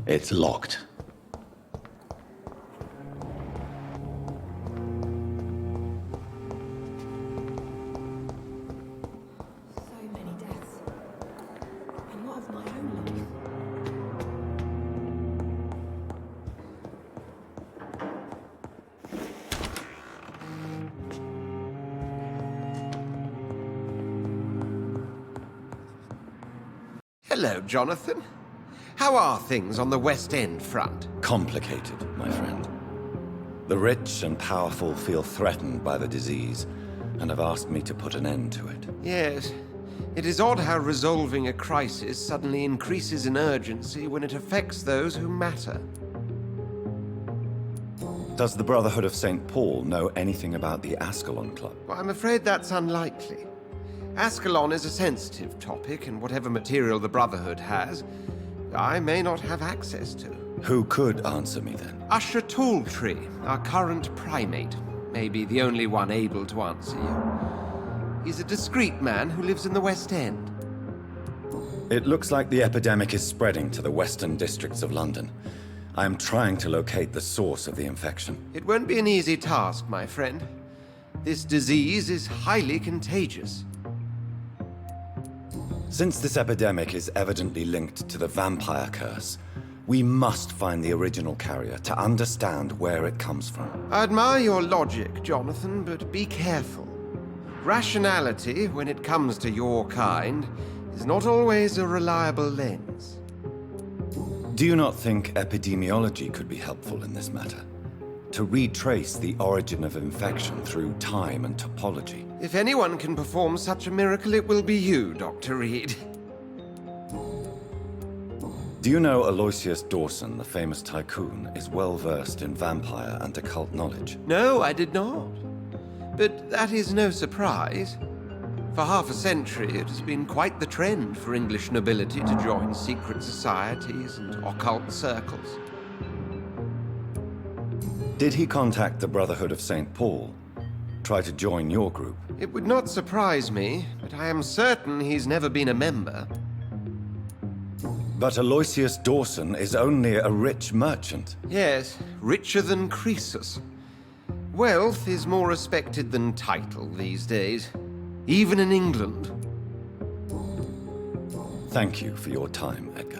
It's locked. So many deaths. And what of my own life? Hello, Jonathan. How are things on the West End front? Complicated, my friend. The rich and powerful feel threatened by the disease, and have asked me to put an end to it. Yes. It is odd how resolving a crisis suddenly increases in urgency when it affects those who matter. Does the Brotherhood of St. Paul know anything about the Ascalon Club? Well, I'm afraid that's unlikely. Ascalon is a sensitive topic, and whatever material the Brotherhood has, I may not have access to. Who could answer me then? Usher Talltree, our current primate, may be the only one able to answer you. He's a discreet man who lives in the West End. It looks like the epidemic is spreading to the western districts of London. I am trying to locate the source of the infection. It won't be an easy task, my friend. This disease is highly contagious. Since this epidemic is evidently linked to the vampire curse, we must find the original carrier to understand where it comes from. I admire your logic, Jonathan, but be careful. Rationality, when it comes to your kind, is not always a reliable lens. Do you not think epidemiology could be helpful in this matter? To retrace the origin of infection through time and topology? If anyone can perform such a miracle, it will be you, Dr. Reid. Do you know Aloysius Dawson, the famous tycoon, is well versed in vampire and occult knowledge? No, I did not. But that is no surprise. For half a century, it has been quite the trend for English nobility to join secret societies and occult circles. Did he contact the Brotherhood of St. Paul? Try to join your group? It would not surprise me, but I am certain he's never been a member. But Aloysius Dawson is only a rich merchant. Yes, richer than Croesus. Wealth is more respected than title these days, even in England. Thank you for your time, Edgar.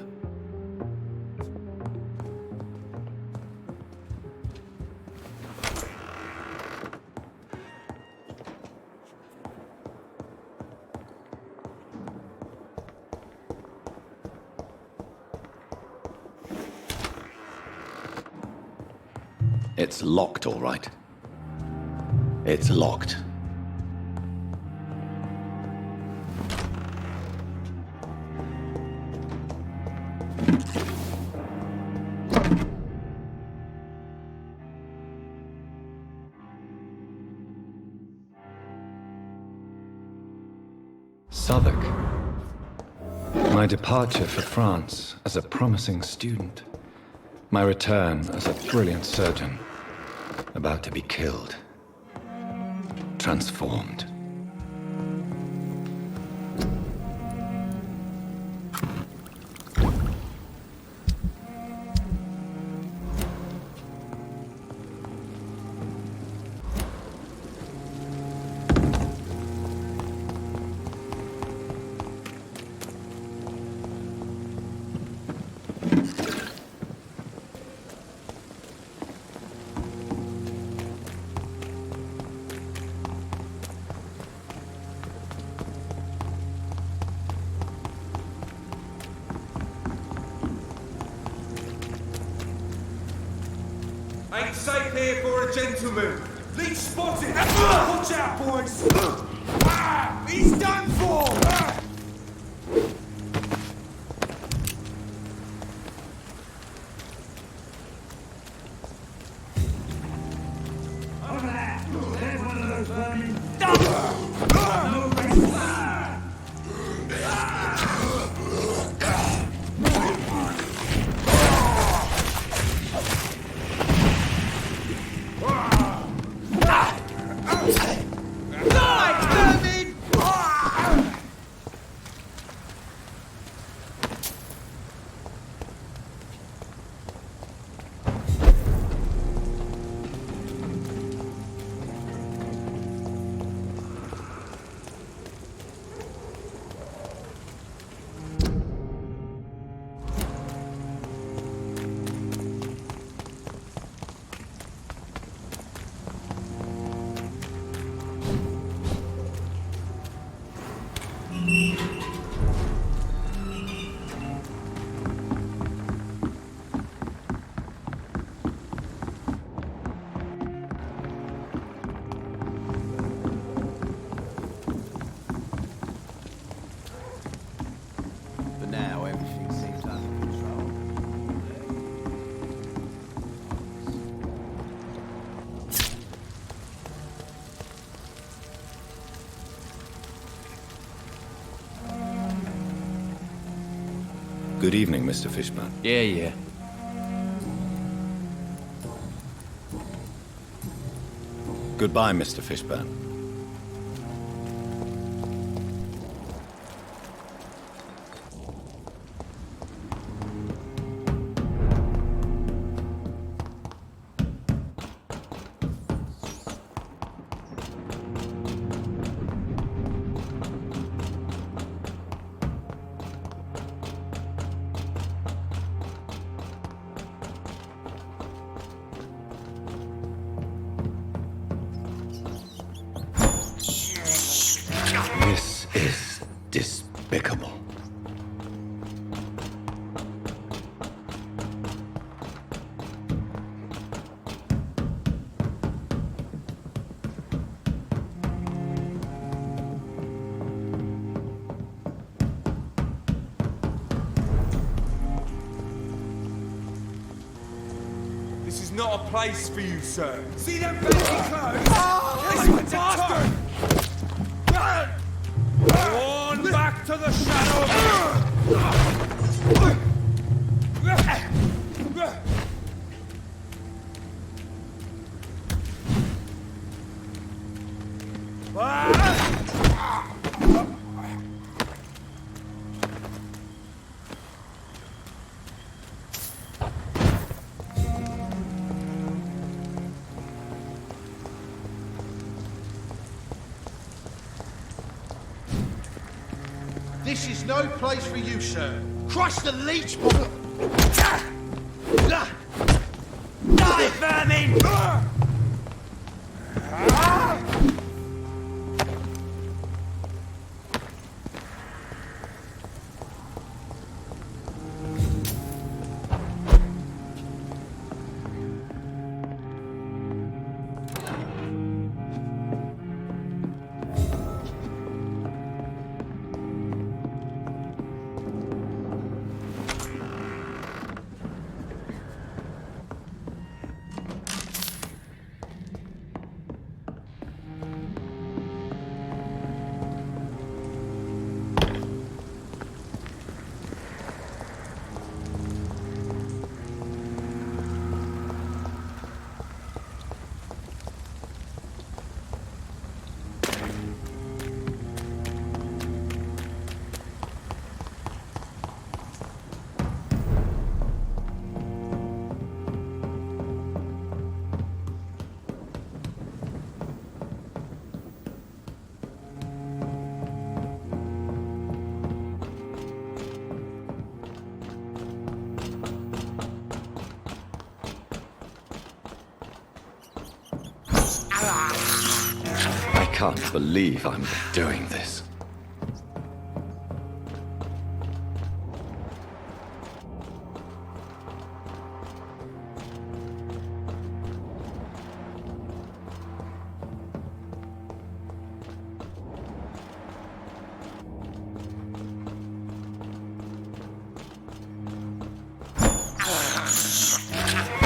It's locked, all right. It's locked. Southwark. My departure for France as a promising student. My return as a brilliant surgeon. About to be killed. Transformed. Ain't safe here for a gentleman. Leech spotted. Watch out, boys. He's done for. Over there. There's one of those vermin. Good evening, Mr. Fishburne. Yeah. Goodbye, Mr. Fishburne. This is despicable. This is not a place for you, sir. See them baggy clothes? This one's bastard! On back to the shadow! This is no place for you, sir. Crush the leech! Die, vermin! I can't believe I'm doing this.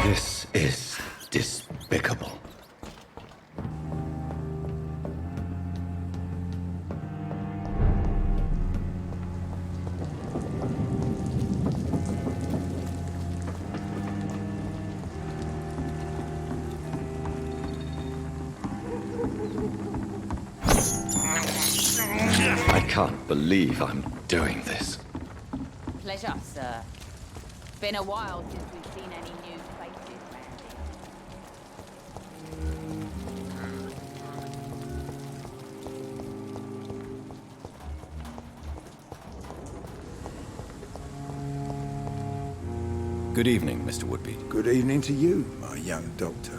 This is despicable. I can't believe I'm doing this. Pleasure, sir. Been a while since we've seen any new faces around here. Good evening, Mr. Woodbeat. Good evening to you, my young doctor.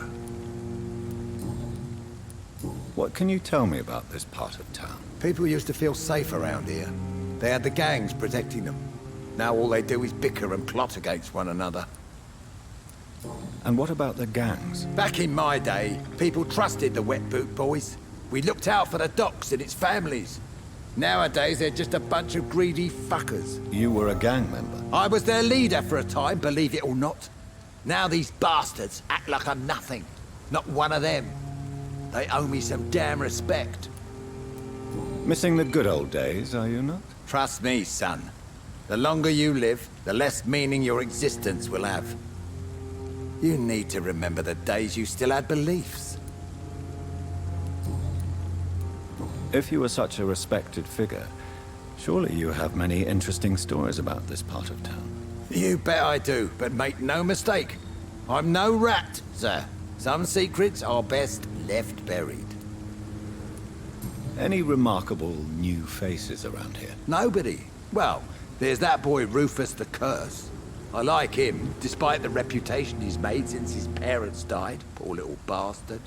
What can you tell me about this part of town? People used to feel safe around here. They had the gangs protecting them. Now all they do is bicker and plot against one another. And what about the gangs? Back in my day, people trusted the wet boot boys. We looked out for the docks and its families. Nowadays, they're just a bunch of greedy fuckers. You were a gang member. I was their leader for a time, believe it or not. Now these bastards act like I'm nothing. Not one of them. They owe me some damn respect. Missing the good old days, are you not? Trust me, son. The longer you live, the less meaning your existence will have. You need to remember the days you still had beliefs. If you were such a respected figure, surely you have many interesting stories about this part of town. You bet I do, but make no mistake. I'm no rat, sir. Some secrets are best left buried. Any remarkable new faces around here? Nobody. Well, there's that boy Rufus the Curse. I like him, despite the reputation he's made since his parents died. Poor little bastard.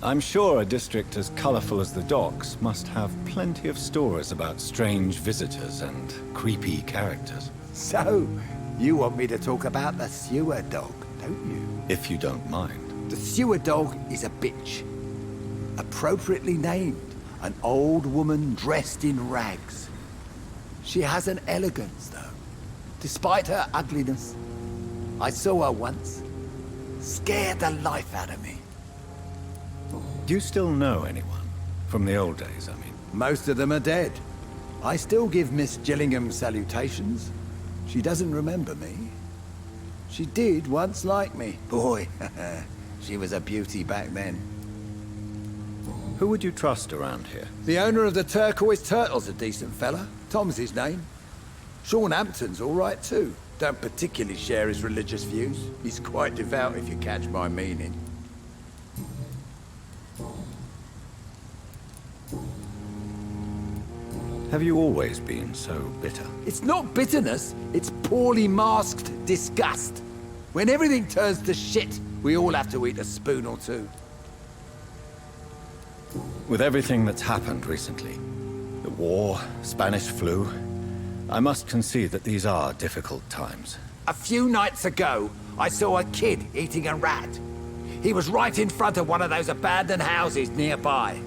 I'm sure a district as colorful as the docks must have plenty of stories about strange visitors and creepy characters. So, you want me to talk about the sewer dog, don't you? If you don't mind. The sewer dog is a bitch. Appropriately named, an old woman dressed in rags. She has an elegance, though, despite her ugliness. I saw her once. Scared the life out of me. Do you still know anyone? From the old days, I mean. Most of them are dead. I still give Miss Gillingham salutations. She doesn't remember me. She did once like me. Boy, she was a beauty back then. Who would you trust around here? The owner of the Turquoise Turtle's a decent fella. Tom's his name. Sean Hampton's all right too. Don't particularly share his religious views. He's quite devout if you catch my meaning. Have you always been so bitter? It's not bitterness, it's poorly masked disgust. When everything turns to shit, we all have to eat a spoon or two. With everything that's happened recently, the war, Spanish flu, I must concede that these are difficult times. A few nights ago, I saw a kid eating a rat. He was right in front of one of those abandoned houses nearby.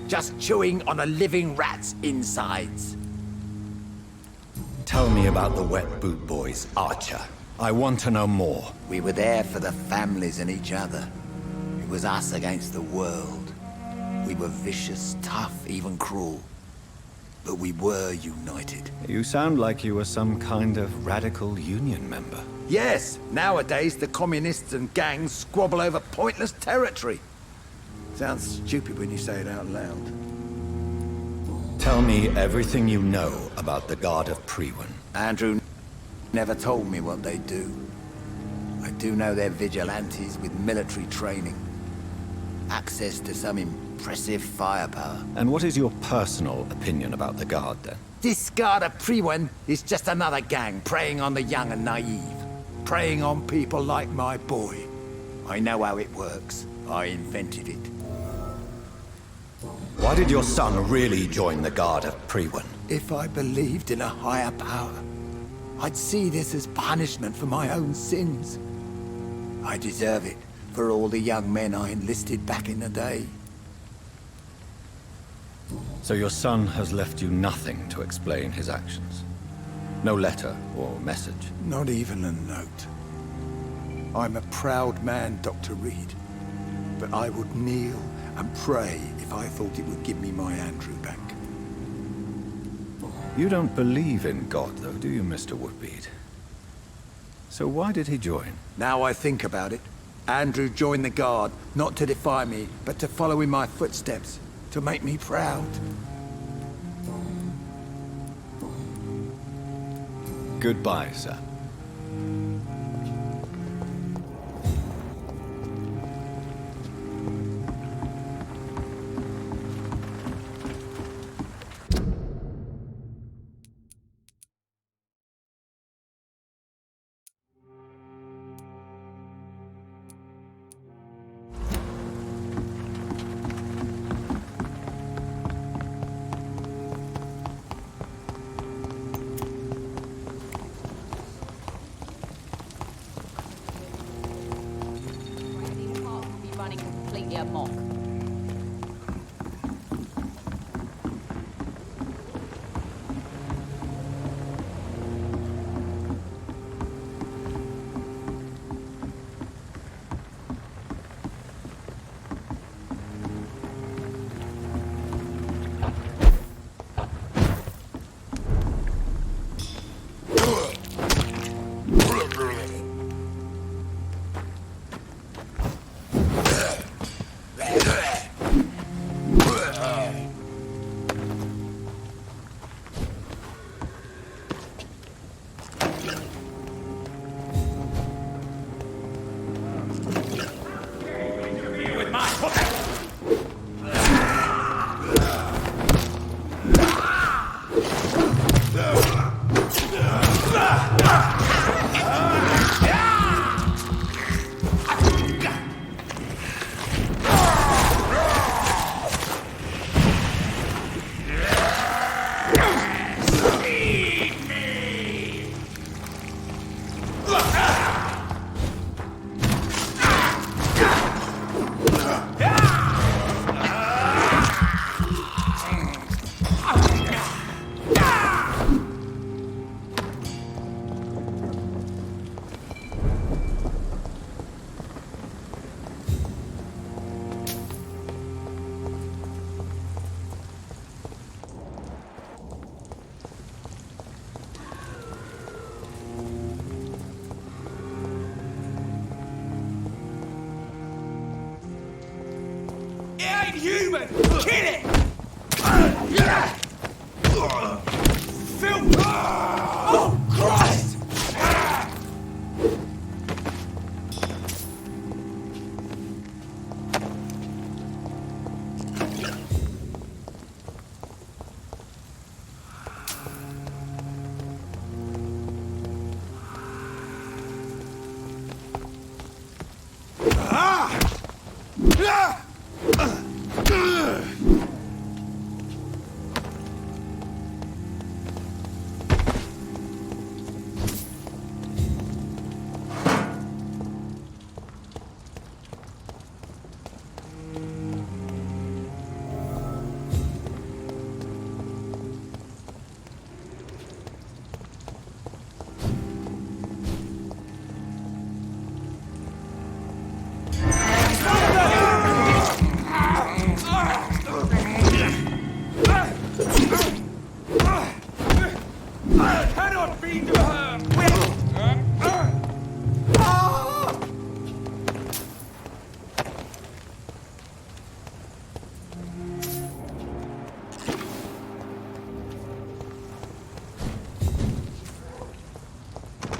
Just chewing on a living rat's insides. Tell me about the Wet Boot Boys, Archer. I want to know more. We were there for the families and each other. It was us against the world. We were vicious, tough, even cruel. But we were united. You sound like you were some kind of radical union member. Yes, nowadays the communists and gangs squabble over pointless territory. Sounds stupid when you say it out loud. Tell me everything you know about the God of Priwen. Andrew never told me what they do. I do know they're vigilantes with military training. Access to some impressive firepower. And what is your personal opinion about the Guard, then? This God of Priwen is just another gang preying on the young and naive. Preying on people like my boy. I know how it works. I invented it. Why did your son really join the Guard of Priwen? If I believed in a higher power, I'd see this as punishment for my own sins. I deserve it for all the young men I enlisted back in the day. So your son has left you nothing to explain his actions? No letter or message? Not even a note. I'm a proud man, Dr. Reid. But I would kneel and pray if I thought it would give me my Andrew back. You don't believe in God, though, do you, Mr. Woodbead? So why did he join? Now I think about it, Andrew joined the Guard, not to defy me, but to follow in my footsteps, to make me proud. Goodbye, sir. These parts will be running completely amok. ain't human! Kill it! Filth! Oh, Christ!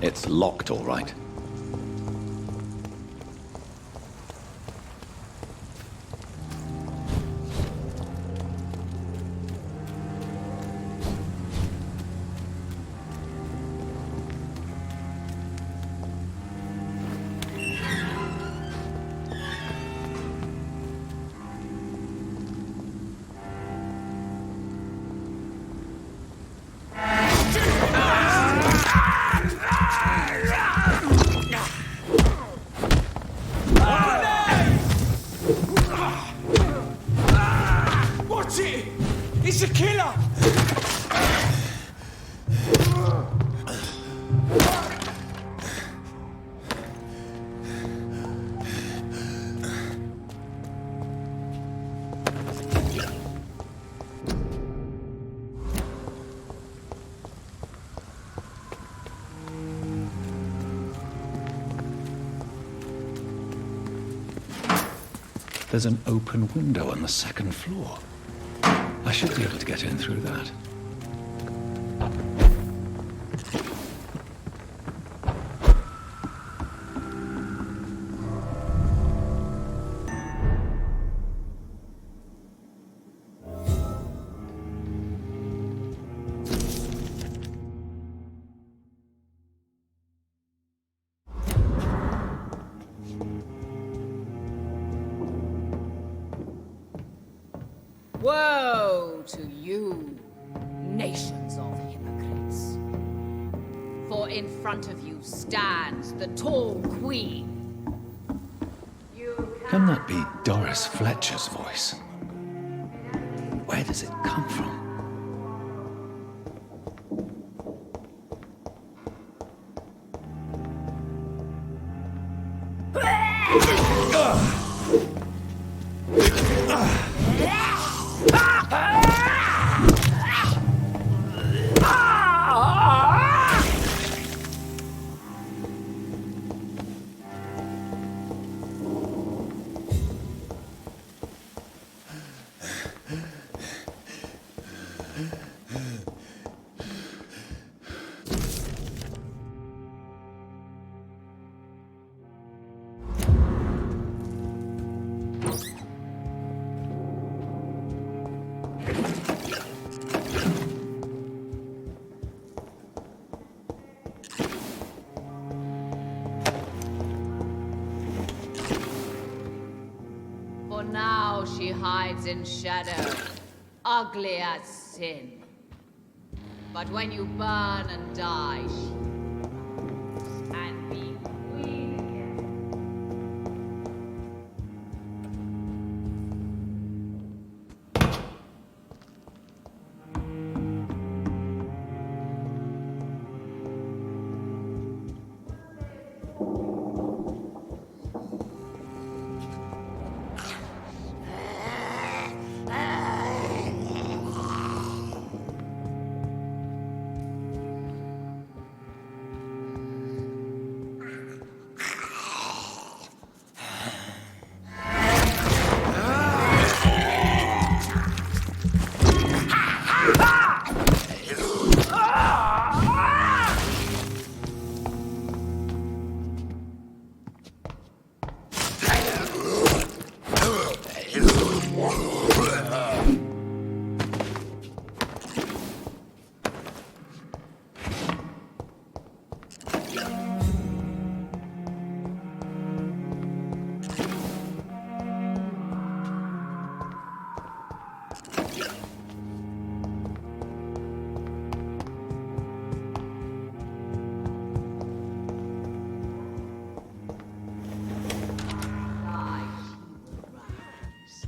It's locked, all right. Watch it! It's a killer! There's an open window on the second floor. I should be able to get in through that. Woe to you, nations of hypocrites. For in front of you stands the tall queen. Can that be Doris Fletcher's voice? Where does it come from? For now she hides in shadow, ugly as sin. But when you burn and die, she will rise and be queen again.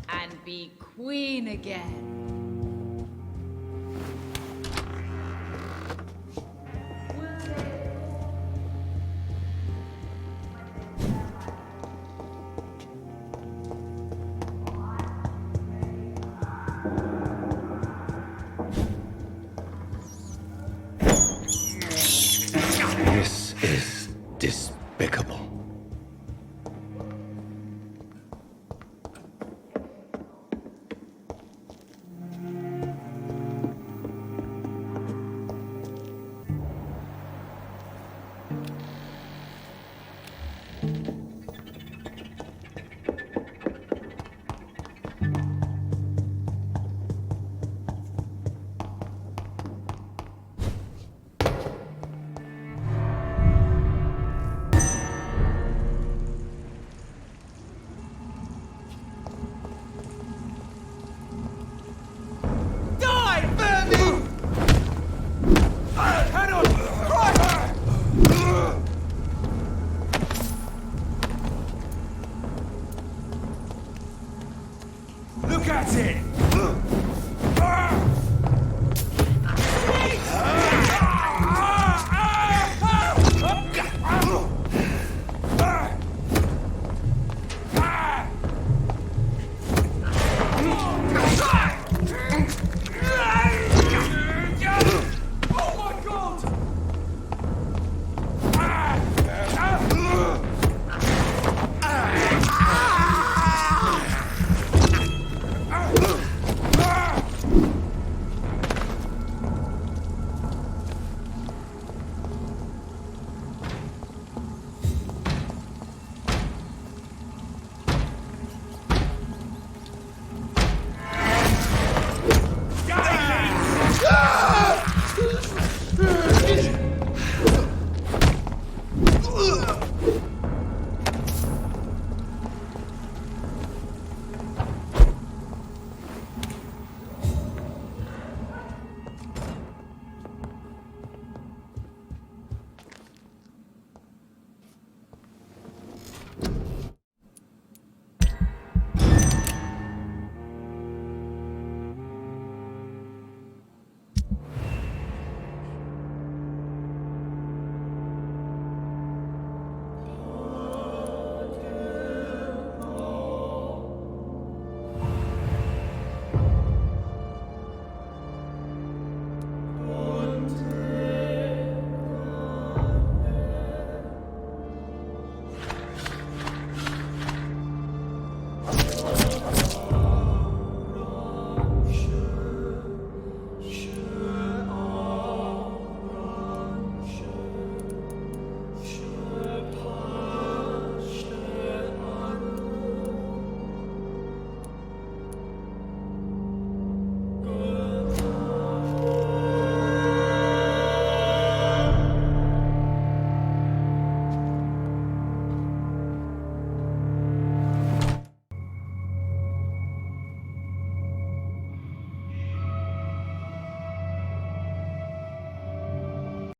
And be queen again. This is despicable. Look at it! Oh my God!